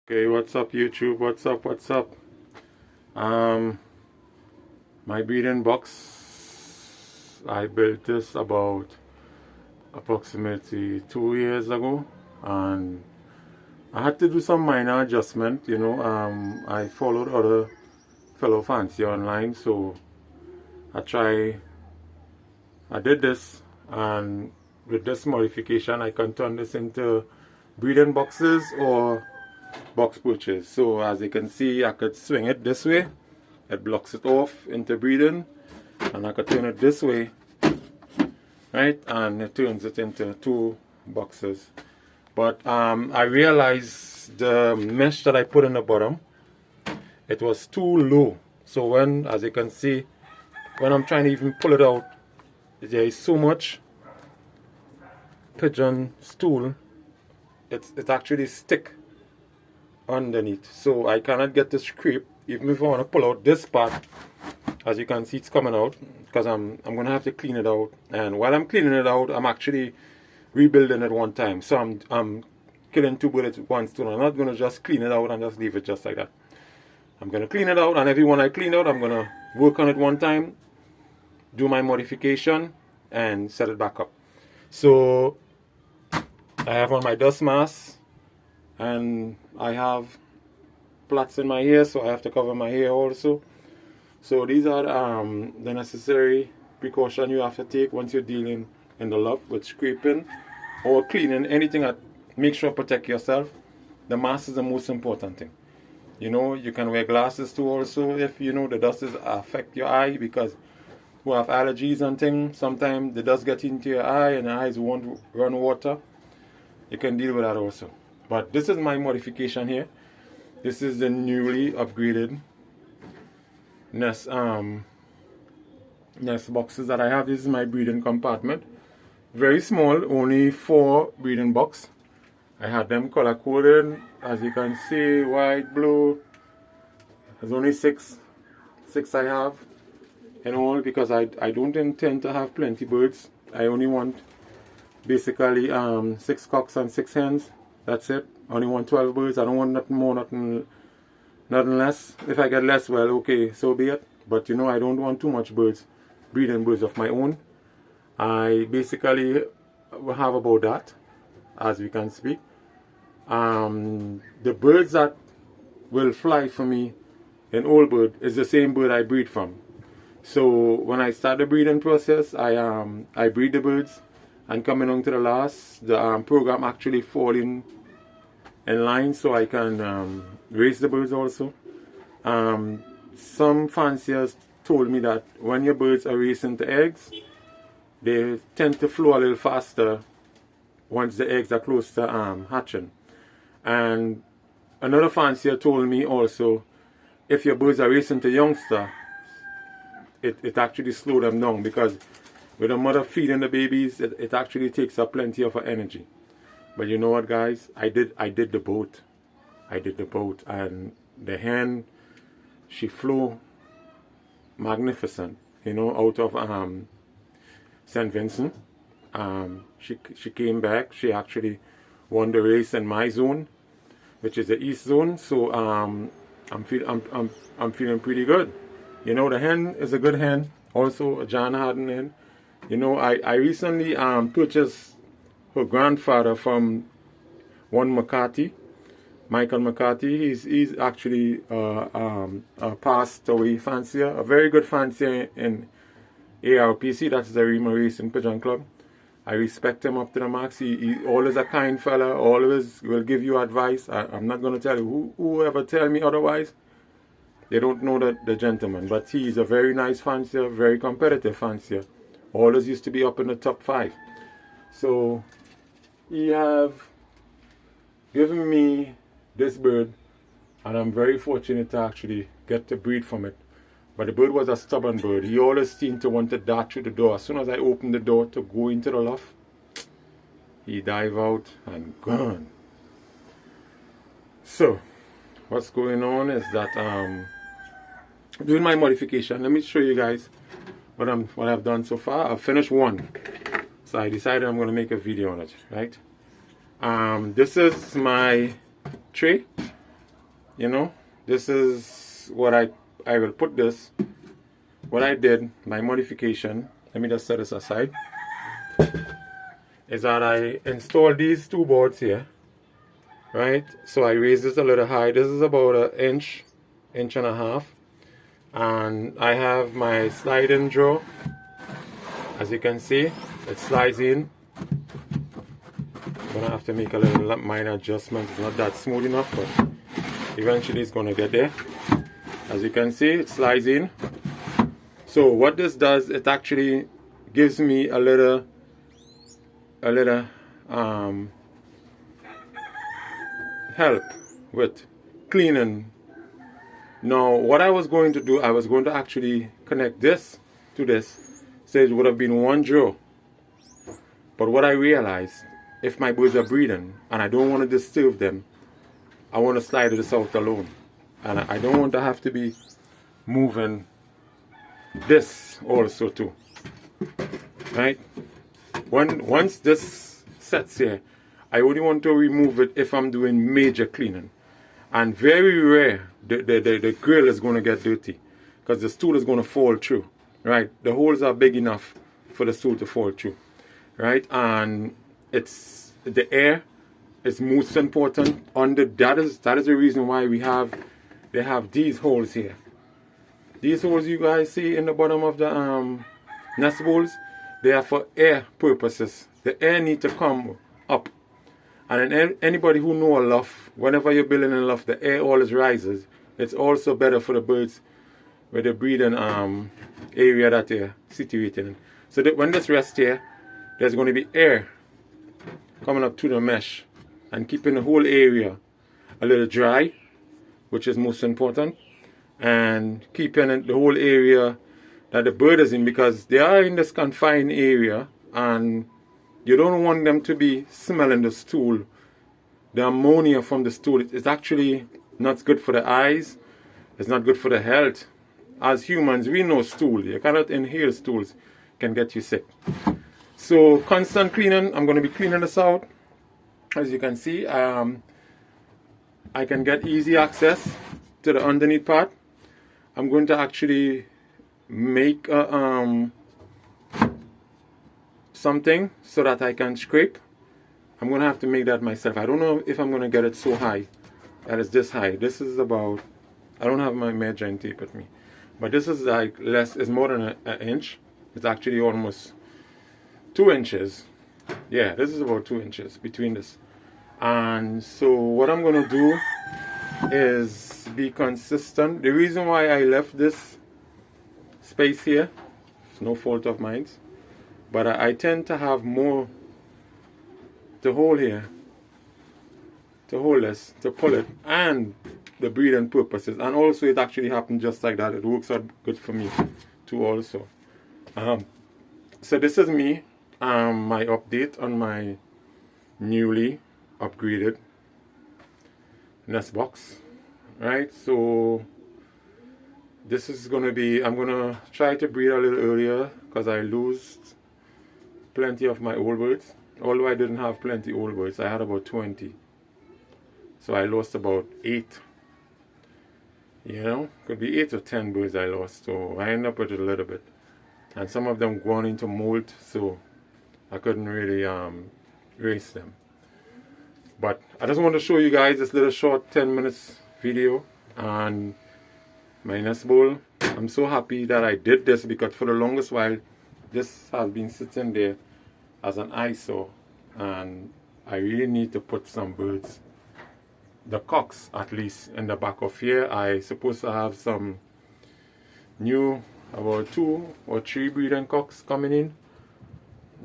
Okay, what's up YouTube? What's up? Um, my breeding box, I built this about approximately 2 years ago, and I had to do some minor adjustment, I followed other fellow fancy online, so I did this, and with this modification I can turn this into breeding boxes or box perches. So as you can see, I could swing it this way, it blocks it off into breeding, and I could turn it this way, right, and it turns it into two boxes. But I realized the mesh that I put in the bottom, it was too low. So when, as you can see, when I'm trying to even pull it out, there is so much pigeon stool, it actually stick underneath, so I cannot get the scrape. Even if I want to pull out this part, as you can see, it's coming out, because I'm gonna have to clean it out. And while I'm cleaning it out, I'm actually rebuilding it one time. So I'm killing two bullets with one stone. I'm not gonna just clean it out and just leave it just like that. I'm gonna clean it out, and every one I clean out, I'm gonna work on it one time, do my modification, and set it back up. So I have on my dust mask, and I have plaits in my hair, so I have to cover my hair also. So these are the necessary precaution you have to take once you're dealing in the loft with scraping or cleaning anything. Make sure to protect yourself. The mask is the most important thing. You can wear glasses too also if the dust affect your eye, because who have allergies and things, sometimes the dust gets into your eye and your eyes won't run water. You can deal with that also. But this is my modification here. This is the newly upgraded nest boxes that I have. This is my breeding compartment. Very small, only 4 breeding box. I had them color coded, as you can see, white, blue. There's only six I have in all, because I don't intend to have plenty birds. I only want basically 6 cocks and 6 hens. That's it. I only want 12 birds. I don't want nothing more, nothing less. If I get less, well, okay, so be it. But I don't want too much birds, breeding birds of my own. I basically have about that, as we can speak. The birds that will fly for me in old bird is the same bird I breed from. So when I start the breeding process, I breed the birds, and coming on to the last, the program actually fall in line, so I can raise the birds also. Some fanciers told me that when your birds are raising the eggs, they tend to flow a little faster once the eggs are close to hatching. And another fancier told me also, if your birds are raising to youngster, it actually slows them down, because with the mother feeding the babies, it actually takes up plenty of her energy. But you know what, guys? I did the boat. And the hen, she flew magnificent, out of St. Vincent. She came back. She actually won the race in my zone, which is the east zone. So I'm feeling pretty good. The hen is a good hen. Also, a John Harden hen. I recently purchased her grandfather from one McCarthy, Michael McCarthy. He's actually a passed away fancier, a very good fancier in ARPC, that's the Rima Racing Pigeon Club. I respect him up to the max. He always a kind fella, always will give you advice. I'm not going to tell you. Whoever tell me otherwise, they don't know the gentleman. But he's a very nice fancier, very competitive fancier. Always used to be up in the top 5. So he have given me this bird, and I'm very fortunate to actually get to breed from it. But the bird was a stubborn bird. He always seemed to want to dart through the door. As soon as I opened the door to go into the loft, he dive out and gone. So what's going on is that doing my modification. Let me show you guys what I've done so far. I've finished one, so I decided I'm going to make a video on it, right? This is my tray. you know, this is what I will put this. What I did, my modification, let me just set this aside, is that I installed these two boards here, right? So I raised this a little high. This is about an inch and a half. And I have my sliding drawer. As you can see, it slides in. I'm gonna have to make a little minor adjustment. It's not that smooth enough, but eventually it's gonna get there. As you can see, it slides in. So what this does, it actually gives me a little help with cleaning. Now what I was going to do, I was going to actually connect this to this, so it would have been one drawer. But what I realized, if my birds are breeding and I don't want to disturb them, I want to slide this out alone, and I don't want to have to be moving this also too, right? Once this sets here, I only want to remove it if I'm doing major cleaning, and very rare the grill is going to get dirty, because the stool is going to fall through, right? The holes are big enough for the stool to fall through, right? And it's the air is most important. That is the reason why they have these holes here. These holes you guys see in the bottom of the nest bowls, they are for air purposes. The air need to come up. And then anybody who know a loft, whenever you're building a loft, the air always rises. It's also better for the birds with the breeding area that they're situated in. So that when this rests here, there's going to be air coming up to the mesh and keeping the whole area a little dry, which is most important, and keeping the whole area that the bird is in, because they are in this confined area and you don't want them to be smelling the stool. The ammonia from the stool, it's actually not good for the eyes. It's not good for the health. As humans, we know stool. You cannot inhale stools. Can get you sick. So constant cleaning. I'm going to be cleaning this out. As you can see, I can get easy access to the underneath part. I'm going to actually make something so that I can scrape. I'm going to have to make that myself. I don't know if I'm going to get it so high that it's this high. This is about, I don't have my measuring tape with me, but this is like less, it's more than an inch. It's actually almost 2 inches. Yeah, this is about 2 inches between this. And so what I'm going to do is be consistent. The reason why I left this space here, it's no fault of mine, but I tend to have more to hold here, to hold this, to pull it, and the breeding purposes. And also it actually happened just like that. It works out good for me too also. So this is me, my update on my newly upgraded nest box, right? So this is going to be, I'm going to try to breed a little earlier because I lost plenty of my old birds. Although I didn't have plenty old birds, I had about 20. So I lost about 8. You know, could be 8 or 10 birds I lost. So I ended up with a little bit. And some of them gone into mold, so I couldn't really raise them. But I just want to show you guys this little short 10 minutes video on my nest bowl. I'm so happy that I did this, because for the longest while this has been sitting there as an eyesore, and I really need to put some birds, the cocks at least, in the back of here. I supposed to have some new, about 2 or 3 breeding cocks coming in.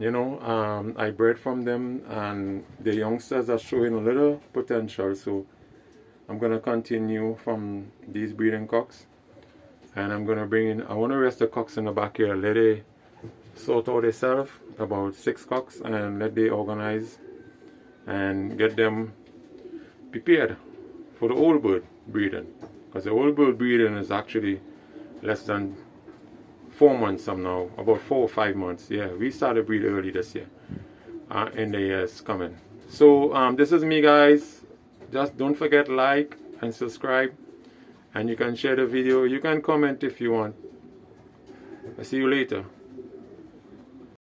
You know, I bred from them and the youngsters are showing a little potential, so I'm going to continue from these breeding cocks, and I'm going to bring in, I want to rest the cocks in the back here, let it sort out themselves, about 6 cocks, and let they organize and get them prepared for the old bird breeding, because the old bird breeding is actually less than 4 months from now, about 4 or 5 months. Yeah, we started breed early this year, in the years coming. So this is me, guys. Just don't forget, like and subscribe. And you can share the video. You can comment if you want. I'll see you later.